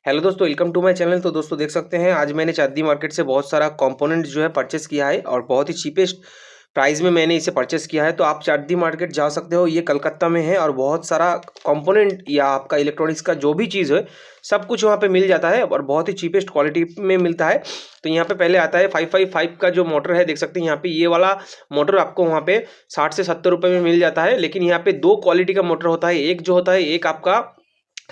Hello दोस्तों, welcome to my channel. तो दोस्तों देख सकते हैं आज मैंने चांदी मार्केट से बहुत सारा कंपोनेंट जो है परचेस किया है और बहुत ही चीपेस्ट प्राइस में मैंने इसे परचेस किया है। तो आप चांदी मार्केट जा सकते हो, ये कलकत्ता में है और बहुत सारा कंपोनेंट या आपका इलेक्ट्रॉनिक्स का जो भी चीज़ है सब कुछ वहाँ पे मिल जाता है और बहुत ही चीपेस्ट क्वालिटी में मिलता है। तो यहाँ पे पहले आता है 555 का जो मोटर है, देख सकते हैं यहाँ पे ये वाला मोटर आपको वहाँ पे 60 से 70 रुपये में मिल जाता है। लेकिन यहाँ पे दो क्वालिटी का मोटर होता है, एक जो होता है एक आपका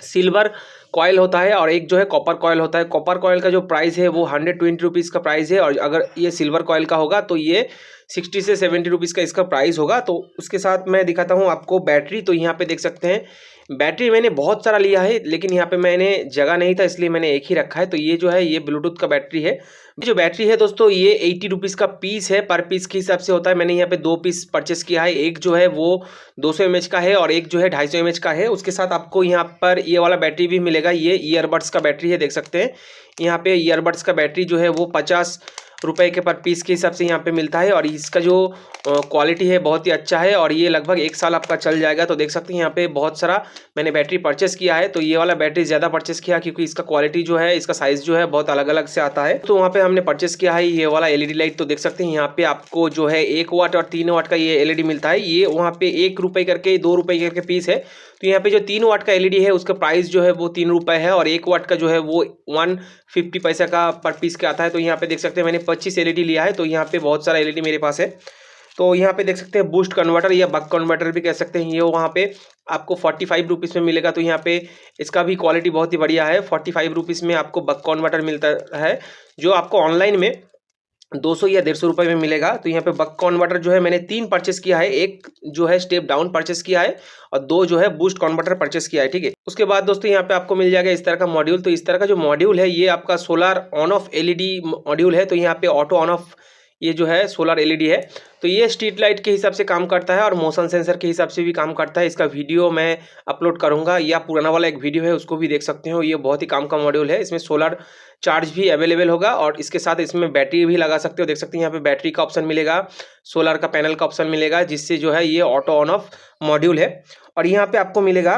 सिल्वर कॉयल होता है और एक जो है कॉपर कॉयल होता है। कॉपर कॉयल का जो प्राइस है वो 120 रुपीज़ का प्राइस है और अगर ये सिल्वर कॉयल का होगा तो ये 60 से 70 रुपीज़ का इसका प्राइस होगा। तो उसके साथ मैं दिखाता हूँ आपको बैटरी। तो यहाँ पे देख सकते हैं बैटरी मैंने बहुत सारा लिया है, लेकिन यहाँ पे मैंने जगह नहीं था इसलिए मैंने एक ही रखा है। तो ये जो है ये ब्लूटूथ का बैटरी है। जो बैटरी है दोस्तों ये 80 रुपीज़ का पीस है, पर पीस के हिसाब से होता है। मैंने यहाँ पे 2 पीस परचेस किया है, एक जो है वो 200 mAh का है और एक जो है 250 mAh का है। उसके साथ आपको यहाँ पर ये वाला बैटरी भी मिलेगा, ये ईयरबड्स का बैटरी है, देख सकते हैं यहाँ पे ईयरबड्स का बैटरी जो है वो 50 रुपए के पर पीस के हिसाब से यहाँ पे मिलता है और इसका जो क्वालिटी है बहुत ही अच्छा है और ये लगभग 1 साल आपका चल जाएगा। तो देख सकते हैं यहाँ पे बहुत सारा मैंने बैटरी परचेस किया है। तो ये वाला बैटरी ज़्यादा परचेस किया क्योंकि इसका क्वालिटी जो है, इसका साइज़ जो है बहुत अलग अलग से आता है। तो वहाँ पे हमने परचेस किया है ये वाला एलईडी लाइट। तो देख सकते हैं यहाँ पे आपको जो है 1 वाट और 3 वाट का ये एलईडी मिलता है। ये वहाँ पे 1 रुपये करके 2 रुपये करके पीस है। तो यहाँ पे जो 3 वाट का एलईडी है उसका प्राइस जो है वो 3 रुपये है और 1 वाट का जो है वो 150 पैसा का पर पीस के आता है। तो यहाँ पे देख सकते हैं मैंने 25 एलईडी लिया है। तो यहाँ पे बहुत सारा एलईडी मेरे पास है। तो यहाँ पे देख सकते हैं बूस्ट कन्वर्टर या बक कन्वर्टर भी कह सकते हैं, ये वहाँ पे आपको 45 रुपीज़ में मिलेगा। तो यहाँ पे इसका भी क्वालिटी बहुत ही बढ़िया है। 45 रुपीज़ में आपको बक कन्वर्टर मिलता है जो आपको ऑनलाइन में 200 या 150 रुपये में मिलेगा। तो यहाँ पे बक कन्वर्टर जो है मैंने 3 परचेस किया है, एक जो है स्टेप डाउन परचेस किया है और 2 जो है बूस्ट कन्वर्टर परचेस किया है, ठीक है। उसके बाद दोस्तों यहाँ पे आपको मिल जाएगा इस तरह का मॉड्यूल। तो इस तरह का जो मॉड्यूल है ये आपका solar on off LED module है। तो यहाँ पे ऑटो ऑन ऑफ ये जो है सोलर एलईडी है। तो ये स्ट्रीट लाइट के हिसाब से काम करता है और मोशन सेंसर के हिसाब से भी काम करता है। इसका वीडियो मैं अपलोड करूंगा या पुराना वाला एक वीडियो है उसको भी देख सकते हो। ये बहुत ही काम का मॉड्यूल है, इसमें सोलर चार्ज भी अवेलेबल होगा और इसके साथ इसमें बैटरी भी लगा सकते हो। देख सकते हैं यहाँ पे बैटरी का ऑप्शन मिलेगा, सोलर का पैनल का ऑप्शन मिलेगा, जिससे जो है ये ऑटो ऑन ऑफ मॉड्यूल है। और यहाँ पे आपको मिलेगा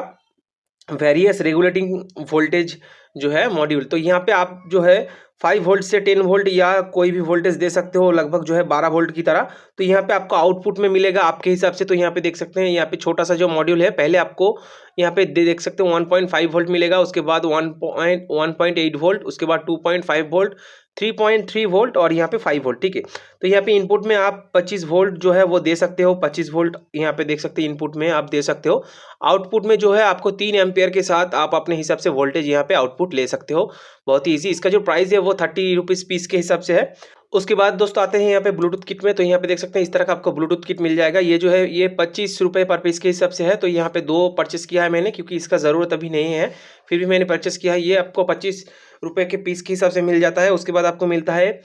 वेरियस रेगुलेटिंग वोल्टेज जो है मॉड्यूल। तो यहाँ पे आप जो है 5 वोल्ट से 10 वोल्ट या कोई भी वोल्टेज दे सकते हो, लगभग जो है 12 वोल्ट की तरह। तो यहाँ पे आपको आउटपुट में मिलेगा आपके हिसाब से। तो यहाँ पे देख सकते हैं यहाँ पे छोटा सा जो मॉड्यूल है, पहले आपको यहाँ पे देख सकते हो 1.5 वोल्ट मिलेगा, उसके बाद 1.8 वोल्ट, उसके बाद 2.5 वोल्ट, 3.3 वोल्ट और यहाँ पे 5 वोल्ट, ठीक है। तो यहाँ पे इनपुट में आप 25 वोल्ट जो है वो दे सकते हो, 25 वोल्ट यहाँ पे देख सकते हैं इनपुट में आप दे सकते हो। आउटपुट में जो है आपको 3 एम्पियर के साथ आप अपने हिसाब से वोल्टेज यहाँ पे आउटपुट ले सकते हो, बहुत ही ईजी। इसका जो प्राइस है वो 30 रुपीज़ पीस के हिसाब से है। उसके बाद दोस्तों आते हैं यहाँ पे ब्लूटूथ किट में। तो यहाँ पे देख सकते हैं इस तरह का आपको ब्लूटूथ किट मिल जाएगा। ये जो है ये 25 रुपये पर पीस के हिसाब से है। तो यहाँ पे 2 परचेस किया है मैंने क्योंकि इसका ज़रूरत अभी नहीं है, फिर भी मैंने परचेस किया है। ये आपको 25 रुपये के पीस के हिसाब से मिल जाता है। उसके बाद आपको मिलता है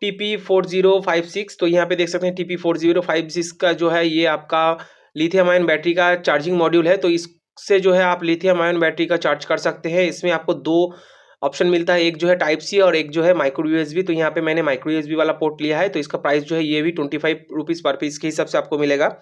TP4056। तो यहाँ पे देख सकते हैं TP4056 का जो है ये आपका लिथियम आयन बैटरी का चार्जिंग मॉड्यूल है। तो इससे जो है आप लिथियम आयन बैटरी का चार्ज कर सकते हैं। इसमें आपको 2 ऑप्शन मिलता है, एक जो है टाइप सी और एक जो है माइक्रो यूएसबी। तो यहाँ पे मैंने माइक्रो यूएसबी वाला पोर्ट लिया है। तो इसका प्राइस जो है ये भी 25 रुपीज़ पर पीस के हिसाब से आपको मिलेगा।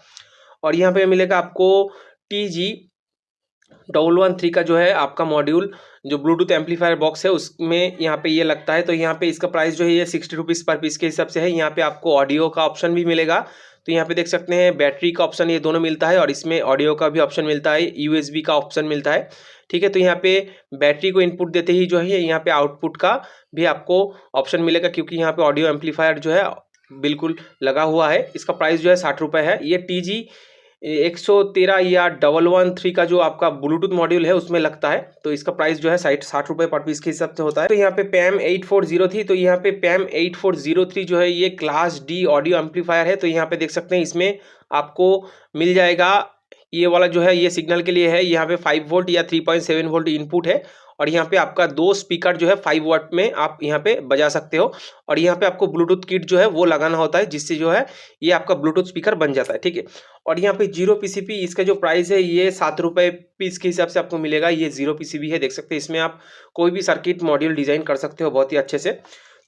और यहाँ पे मिलेगा आपको TG113 का जो है आपका मॉड्यूल, जो ब्लूटूथ एम्पलीफायर बॉक्स है उसमें यहाँ पे ये लगता है। तो यहाँ पे इसका प्राइस जो है ये 60 रुपीज़ पर पीस के हिसाब से है। यहाँ पे आपको ऑडियो का ऑप्शन भी मिलेगा। तो यहाँ पे देख सकते हैं बैटरी का ऑप्शन ये दोनों मिलता है और इसमें ऑडियो का भी ऑप्शन मिलता है, यूएसबी का ऑप्शन मिलता है, ठीक है। तो यहाँ पे बैटरी को इनपुट देते ही जो है यहाँ पे आउटपुट का भी आपको ऑप्शन मिलेगा क्योंकि यहाँ पे ऑडियो एम्पलीफायर जो है बिल्कुल लगा हुआ है। इसका प्राइस जो है 60 रुपये है। ये TG113 या 113 का जो आपका ब्लूटूथ मॉड्यूल है उसमें लगता है। तो इसका प्राइस जो है 60 रुपये पर पीस के हिसाब से होता है। तो यहाँ पे PAM 8403 तो यहाँ पे PAM 8403 जो है ये क्लास D ऑडियो एम्पलीफायर है। तो यहाँ पे देख सकते हैं इसमें आपको मिल जाएगा ये वाला जो है ये सिग्नल के लिए है। यहाँ पे 5 वोल्ट या 3.7 वोल्ट इनपुट है और यहाँ पे आपका 2 स्पीकर जो है 5 वाट में आप यहाँ पे बजा सकते हो। और यहाँ पे आपको ब्लूटूथ किट जो है वो लगाना होता है, जिससे जो है ये आपका ब्लूटूथ स्पीकर बन जाता है, ठीक है। और यहाँ पे 0 PCB इसका जो प्राइस है ये 7 रुपये पीस के हिसाब से आपको मिलेगा। ये 0 PCB है, देख सकते हैं इसमें आप कोई भी सर्किट मॉड्यूल डिजाइन कर सकते हो बहुत ही अच्छे से।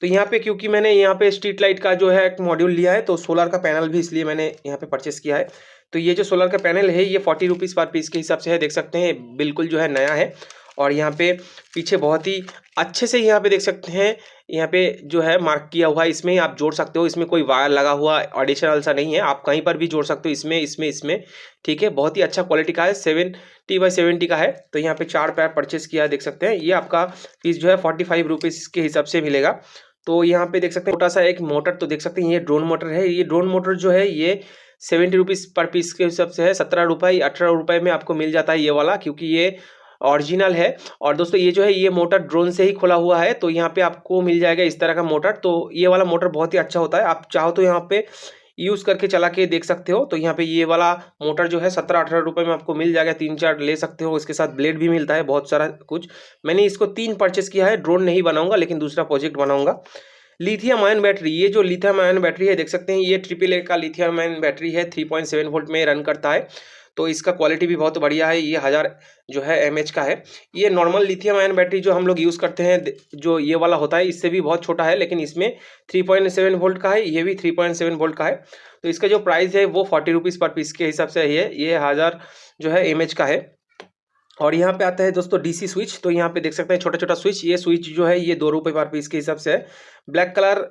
तो यहाँ पे क्योंकि मैंने यहाँ पे स्ट्रीट लाइट का जो है एक मॉड्यूल लिया है, तो सोलर का पैनल भी इसलिए मैंने यहाँ पे परचेस किया है। तो ये जो सोलर का पैनल है ये 40 रुपीज़ पर पीस के हिसाब से है, देख सकते हैं बिल्कुल जो है नया है। और यहाँ पे पीछे बहुत ही अच्छे से यहाँ पे देख सकते हैं, यहाँ पे जो है मार्क किया हुआ है, इसमें ही आप जोड़ सकते हो। इसमें कोई वायर लगा हुआ एडिशनल सा नहीं है, आप कहीं पर भी जोड़ सकते हो, इसमें ठीक है। बहुत ही अच्छा क्वालिटी का है, 70/70 का है। तो यहाँ पे 4 पैर परचेस किया है, देख सकते हैं। ये आपका पीस जो है 45 रुपीज़ के हिसाब से मिलेगा। तो यहाँ पे देख सकते हैं छोटा सा एक मोटर, तो देख सकते हैं ये ड्रोन मोटर है। ये ड्रोन मोटर जो है ये 70 रुपीज़ पर पीस के हिसाब से है। 17 रुपये 18 रुपये में आपको मिल जाता है ये वाला, क्योंकि ये ओरिजिनल है। और दोस्तों ये जो है ये मोटर ड्रोन से ही खुला हुआ है, तो यहाँ पे आपको मिल जाएगा इस तरह का मोटर। तो ये वाला मोटर बहुत ही अच्छा होता है, आप चाहो तो यहाँ पे यूज़ करके चला के देख सकते हो। तो यहाँ पे ये वाला मोटर जो है 17-18 रुपये में आपको मिल जाएगा, 3-4 ले सकते हो। इसके साथ ब्लेड भी मिलता है, बहुत सारा कुछ। मैंने इसको 3 परचेस किया है, ड्रोन नहीं बनाऊंगा लेकिन दूसरा प्रोजेक्ट बनाऊंगा। लिथियम आयन बैटरी, ये जो लिथियम आयन बैटरी है देख सकते हैं, ये AAA का लिथियम आयन बैटरी है, 3.7 वोल्ट में रन करता है। तो इसका क्वालिटी भी बहुत बढ़िया है। ये 1000 जो है mAh का है। ये नॉर्मल लिथियम आयन बैटरी जो हम लोग यूज़ करते हैं, जो ये वाला होता है, इससे भी बहुत छोटा है, लेकिन इसमें 3.7 वोल्ट का है, ये भी 3.7 वोल्ट का है। तो इसका जो प्राइस है वो 40 रुपीज़ पर पीस के हिसाब से है। ये 1000 जो है mAh का है। और यहाँ पे आता है दोस्तों DC स्विच। तो यहाँ पे देख सकते हैं छोटा छोटा स्विच। ये स्विच जो है ये 2 रुपये पर पीस के हिसाब से है। ब्लैक कलर,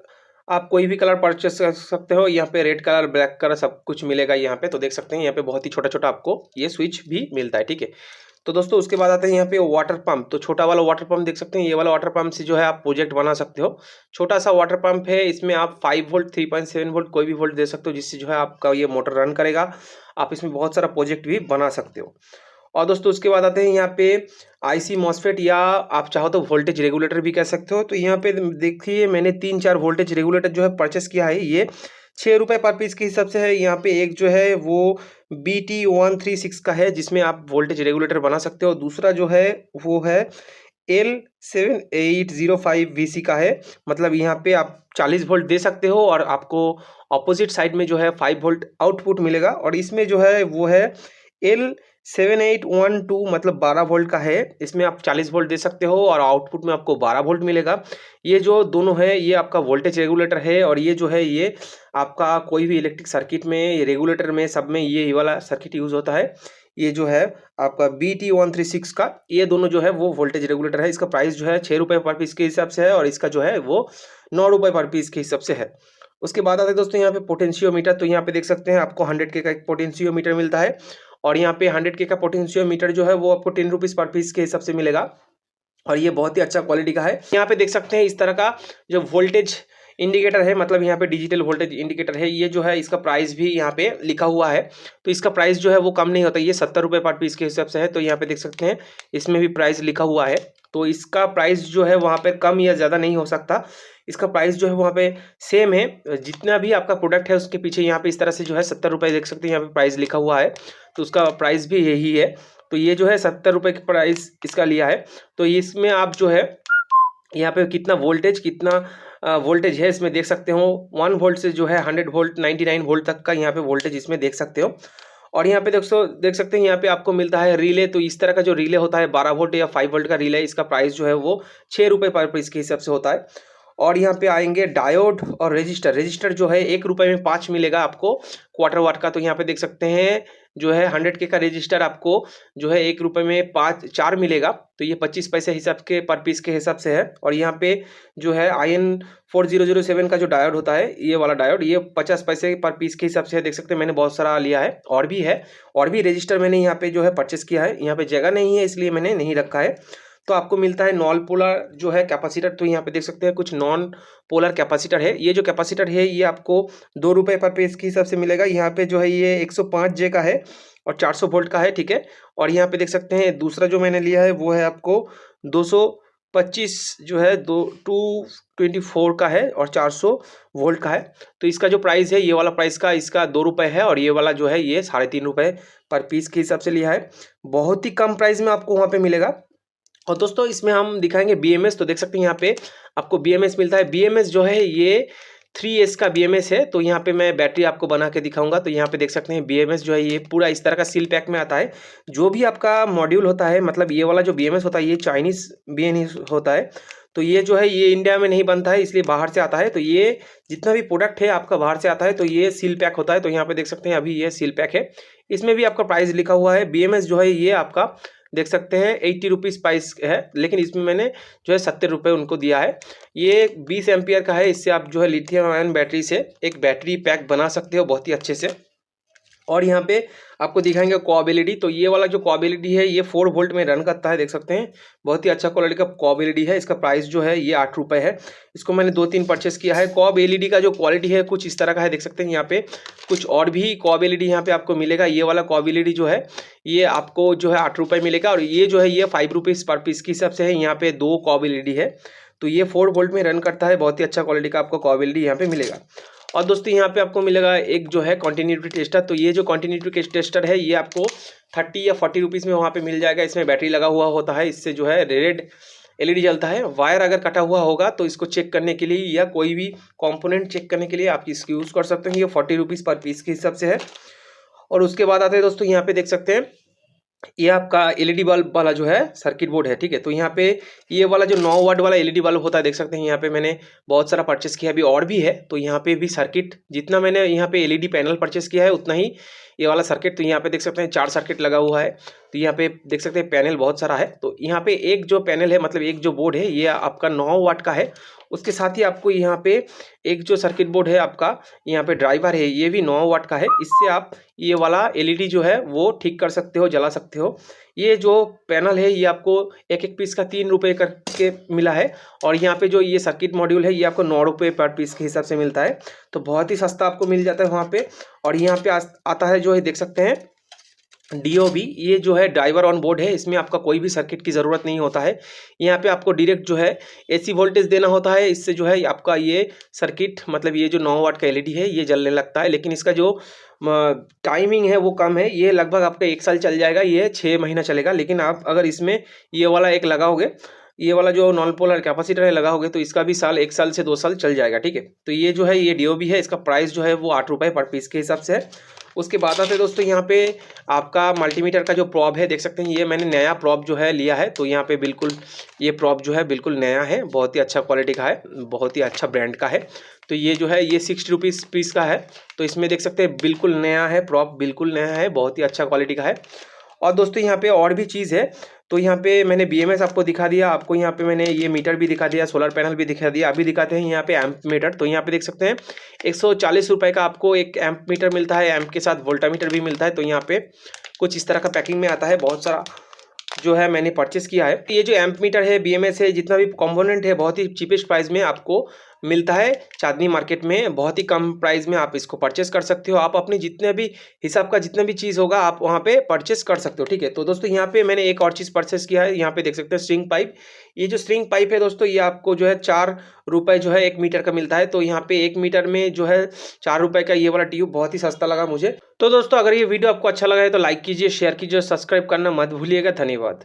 आप कोई भी कलर परचेस कर सकते हो। यहाँ पे रेड कलर, ब्लैक कलर सब कुछ मिलेगा यहाँ पे। तो देख सकते हैं यहाँ पे बहुत ही छोटा छोटा आपको ये स्विच भी मिलता है, ठीक है। तो दोस्तों उसके बाद आते हैं यहाँ पे वाटर पंप। तो छोटा वाला वाटर पंप देख सकते हैं, ये वाला वाटर पंप से जो है आप प्रोजेक्ट बना सकते हो। छोटा सा वाटर पंप है, इसमें आप 5 वोल्ट 3.7 वोल्ट कोई भी वोल्ट दे सकते हो, जिससे जो है आपका ये मोटर रन करेगा। आप इसमें बहुत सारा प्रोजेक्ट भी बना सकते हो। और दोस्तों उसके बाद आते हैं यहाँ पे IC मॉसफेट, या आप चाहो तो वोल्टेज रेगुलेटर भी कह सकते हो। तो यहाँ पे देखिए मैंने 3-4 वोल्टेज रेगुलेटर जो है परचेस किया है। ये 6 रुपये पर पीस के हिसाब से है। यहाँ पे एक जो है वो BT136 का है, जिसमें आप वोल्टेज रेगुलेटर बना सकते हो। दूसरा जो है वो है L7805 VC का है, मतलब यहाँ पे आप 40 वोल्ट दे सकते हो और आपको अपोजिट साइड में जो है 5 वोल्ट आउटपुट मिलेगा। और इसमें जो है वो है L7812, मतलब 12 वोल्ट का है। इसमें आप 40 वोल्ट दे सकते हो और आउटपुट में आपको 12 वोल्ट मिलेगा। ये जो दोनों है ये आपका वोल्टेज रेगुलेटर है। और ये जो है ये आपका कोई भी इलेक्ट्रिक सर्किट में, रेगुलेटर में, सब में ये वाला सर्किट यूज़ होता है। ये जो है आपका BT136 का, ये दोनों जो है वो वोल्टेज रेगुलेटर है। इसका प्राइस जो है 6 रुपये पर पीस के हिसाब से है, और इसका जो है वो 9 रुपये पर पीस के हिसाब से है। उसके बाद आते हैं दोस्तों यहाँ पे पोटेंशियोमीटर। तो यहाँ पे देख सकते हैं आपको 100K का एक पोटेंशियोमीटर मिलता है। और यहाँ पे 100K का पोटेंशियोमीटर जो है वो आपको 10 रुपीज़ पर पीस के हिसाब से मिलेगा। और ये बहुत ही अच्छा क्वालिटी का है। यहाँ पे देख सकते हैं इस तरह का जो वोल्टेज इंडिकेटर है, मतलब यहाँ पे डिजिटल वोल्टेज इंडिकेटर है। ये जो है इसका प्राइस भी यहाँ पे लिखा हुआ है। तो इसका प्राइस जो है वो कम नहीं होता, ये 70 रुपये पर पीस के हिसाब से है। तो यहाँ पे देख सकते हैं इसमें भी प्राइस लिखा हुआ है। तो इसका प्राइस जो है वहाँ पे कम या ज़्यादा नहीं हो सकता। इसका प्राइस जो है वहाँ पे सेम है। जितना भी आपका प्रोडक्ट है उसके पीछे यहाँ पे इस तरह से जो है 70 रुपये देख सकते हैं यहाँ पे प्राइस लिखा हुआ है। तो उसका प्राइस भी यही है। तो ये जो है 70 रुपये की प्राइस इसका लिया है। तो इसमें आप जो है यहाँ पे कितना वोल्टेज है इसमें देख सकते हो। 1 वोल्ट से जो है 100 वोल्ट 99 वोल्ट तक का यहाँ पे वोल्टेज इसमें देख सकते हो। और यहाँ पे देख सकते हैं यहाँ पे आपको मिलता है रिले। तो इस तरह का जो रिले होता है 12 वोल्ट या 5 वोल्ट का रिले, इसका प्राइस जो है वो 6 रुपये पर पीस के हिसाब से होता है। और यहाँ पे आएंगे डायोड और रजिस्टर जो है 1 रुपये में 5 मिलेगा आपको क्वार्टर वाट का। तो यहाँ पे देख सकते हैं जो है 100K का रजिस्टर आपको जो है 1 रुपये में 4 मिलेगा। तो ये 25 पैसे हिसाब के पर पीस के हिसाब से है। और यहाँ पे जो है IN4007 का जो डायोड होता है, ये वाला डायोड, ये 50 पैसे पर पीस के हिसाब से है। देख सकते हैं मैंने बहुत सारा लिया है, और भी है, और भी रजिस्टर मैंने यहाँ पे जो है परचेस किया है। यहाँ पे जगह नहीं है इसलिए मैंने नहीं रखा है। तो आपको मिलता है नॉन पोलर जो है कैपेसिटर। तो यहाँ पे देख सकते हैं कुछ नॉन पोलर कैपेसिटर है। ये जो कैपेसिटर है ये आपको 2 रुपये पर पीस के हिसाब से मिलेगा। यहाँ पे जो है ये 105J का है और 400 वोल्ट का है, ठीक है। और यहाँ पे देख सकते हैं दूसरा जो मैंने लिया है वो है आपको 225 जो है 224 का है और 400 वोल्ट का है। तो इसका जो प्राइस है, ये वाला प्राइस का इसका 2 रुपये है, और ये वाला जो है ये 3.5 रुपये पर पीस के हिसाब से लिया है। बहुत ही कम प्राइस में आपको वहाँ पे मिलेगा। और दोस्तों इसमें हम दिखाएंगे BMS। तो देख सकते हैं यहाँ पे आपको BMS मिलता है। BMS जो है ये 3S का BMS है। तो यहाँ पे मैं बैटरी आपको बना के दिखाऊंगा। तो यहाँ पे देख सकते हैं BMS जो है ये पूरा इस तरह का सील पैक में आता है। जो भी आपका मॉड्यूल होता है, मतलब ये वाला जो BMS होता है ये चाइनीज़ BMS होता है। तो ये जो है ये इंडिया में नहीं बनता है, इसलिए बाहर से आता है। तो ये जितना भी प्रोडक्ट है आपका बाहर से आता है। तो ये सील पैक होता है। तो यहाँ पे देख सकते हैं अभी ये सील पैक है, इसमें भी आपका प्राइस लिखा हुआ है। BMS जो है ये आपका देख सकते हैं 80 रुपीज़ प्राइस है, लेकिन इसमें मैंने जो है 70 रुपये उनको दिया है। ये 20 एम्पियर का है, इससे आप जो है लिथियम आयन बैटरी से एक बैटरी पैक बना सकते हो बहुत ही अच्छे से। और यहाँ पे आपको दिखाएंगे कॉब एलईडी, तो ये वाला जो कॉब एलईडी है ये 4 वोल्ट में रन करता है, देख सकते हैं बहुत ही अच्छा क्वालिटी का कॉब एलईडी है। इसका प्राइस जो है ये 8 रुपये है। इसको मैंने 2-3 परचेस किया है। कॉब एलईडी का जो क्वालिटी है कुछ इस तरह का है, देख सकते हैं यहाँ पे कुछ और भी कॉब एलईडी यहाँ पे आपको मिलेगा। ये वाला कॉब एलईडी जो है ये आपको जो है 8 रुपये मिलेगा, और ये जो है ये 5 रुपीज़ पर पीस के हिसाब से है। यहाँ पे 2 कॉब एलईडी है, तो ये 4 वोल्ट में रन करता है, बहुत ही अच्छा क्वालिटी का आपको कॉब एलईडी यहाँ पे मिलेगा। और दोस्तों यहाँ पे आपको मिलेगा एक जो है कंटिन्यूटी टेस्टर। तो ये जो कंटिन्यूटी टेस्टर है ये आपको 30 या 40 रुपीज़ में वहाँ पे मिल जाएगा। इसमें बैटरी लगा हुआ होता है, इससे जो है रेड एलईडी जलता है। वायर अगर कटा हुआ होगा तो इसको चेक करने के लिए या कोई भी कंपोनेंट चेक करने के लिए आप इसको यूज़ कर सकते हैं। ये 40 रुपीज़ पर पीस के हिसाब से है। और उसके बाद आते हैं दोस्तों यहाँ पे देख सकते हैं ये आपका एलईडी बल्ब वाला जो है सर्किट बोर्ड है, ठीक है। तो यहाँ पे ये वाला जो 9 वाट वाला एलईडी बल्ब होता है, देख सकते हैं यहाँ पे मैंने बहुत सारा परचेस किया, अभी और भी है। तो यहाँ पे भी सर्किट जितना मैंने यहाँ पे एलईडी पैनल परचेस किया है उतना ही ये वाला सर्किट। तो यहाँ पे देख सकते हैं 4 सर्किट लगा हुआ है। तो यहाँ पे देख सकते हैं पैनल बहुत सारा है। तो यहाँ पे एक जो पैनल है मतलब एक जो बोर्ड है ये आपका 9 वाट का है। उसके साथ ही आपको यहाँ पे एक जो सर्किट बोर्ड है आपका यहाँ पे ड्राइवर है, ये भी 9 वाट का है। इससे आप ये वाला एलईडी जो है वो ठीक कर सकते हो, जला सकते हो। ये जो पैनल है ये आपको एक पीस का 3 रुपये करके मिला है। और यहाँ पे जो ये सर्किट मॉड्यूल है ये आपको 9 रुपये पर पीस के हिसाब से मिलता है। तो बहुत ही सस्ता आपको मिल जाता है वहाँ पे। और यहाँ पे आता है जो है देख सकते हैं DOB, ये जो है ड्राइवर ऑन बोर्ड है। इसमें आपका कोई भी सर्किट की ज़रूरत नहीं होता है। यहाँ पे आपको डायरेक्ट जो है AC वोल्टेज देना होता है। इससे जो है आपका ये सर्किट मतलब ये जो 9 वाट का एलईडी है ये जलने लगता है। लेकिन इसका जो टाइमिंग है वो कम है, ये लगभग आपका 1 साल चल जाएगा, ये 6 महीना चलेगा। लेकिन आप अगर इसमें ये वाला एक लगाओगे, ये वाला जो नॉन पोलर कैपेसिटर है लगाओगे तो इसका भी 1 साल से 2 साल चल जाएगा, ठीक है। तो ये जो है ये DOB है, इसका प्राइस जो है वो 8 रुपये पर पीस के हिसाब से है। उसके बाद आते हैं दोस्तों यहाँ पे आपका मल्टीमीटर का जो प्रॉब है, देख सकते हैं ये मैंने नया प्रॉब जो है लिया है। तो यहाँ पे बिल्कुल ये प्रॉब जो है बिल्कुल नया है, बहुत ही अच्छा क्वालिटी का है, बहुत ही अच्छा ब्रांड का है। तो ये जो है ये 60 रुपीज़ पीस का है। तो इसमें देख सकते हैं बिल्कुल नया है, प्रॉब बिल्कुल नया है, बहुत ही अच्छा क्वालिटी का है। और दोस्तों यहाँ पे और भी चीज़ है। तो यहाँ पे मैंने BMS आपको दिखा दिया, आपको यहाँ पे मैंने ये मीटर भी दिखा दिया, सोलर पैनल भी दिखा दिया। अभी दिखाते हैं यहाँ पे एम्प मीटर। तो यहाँ पे देख सकते हैं 140 रुपये का आपको एक एम्प मीटर मिलता है, एम्प के साथ वोल्टामीटर भी मिलता है। तो यहाँ पे कुछ इस तरह का पैकिंग में आता है, बहुत सारा जो है मैंने परचेस किया है। ये जो एम्प मीटर है BMS है, जितना भी कंपोनेंट है बहुत ही चीपेस्ट प्राइस में आपको मिलता है चांदनी मार्केट में। बहुत ही कम प्राइस में आप इसको परचेस कर सकते हो। आप अपने जितने भी हिसाब का जितना भी चीज़ होगा आप वहाँ पे परचेस कर सकते हो, ठीक है। तो दोस्तों यहाँ पे मैंने एक और चीज़ परचेस किया है। यहाँ पे देख सकते हैं स्ट्रिंग पाइप। ये जो स्ट्रिंग पाइप है दोस्तों ये आपको जो है 4 रुपये जो है 1 मीटर का मिलता है। तो यहाँ पे 1 मीटर में जो है 4 रुपये का ये वाला ट्यूब बहुत ही सस्ता लगा मुझे। तो दोस्तों अगर ये वीडियो आपको अच्छा लगा है तो लाइक कीजिए, शेयर कीजिए, सब्सक्राइब करना मत भूलिएगा। धन्यवाद।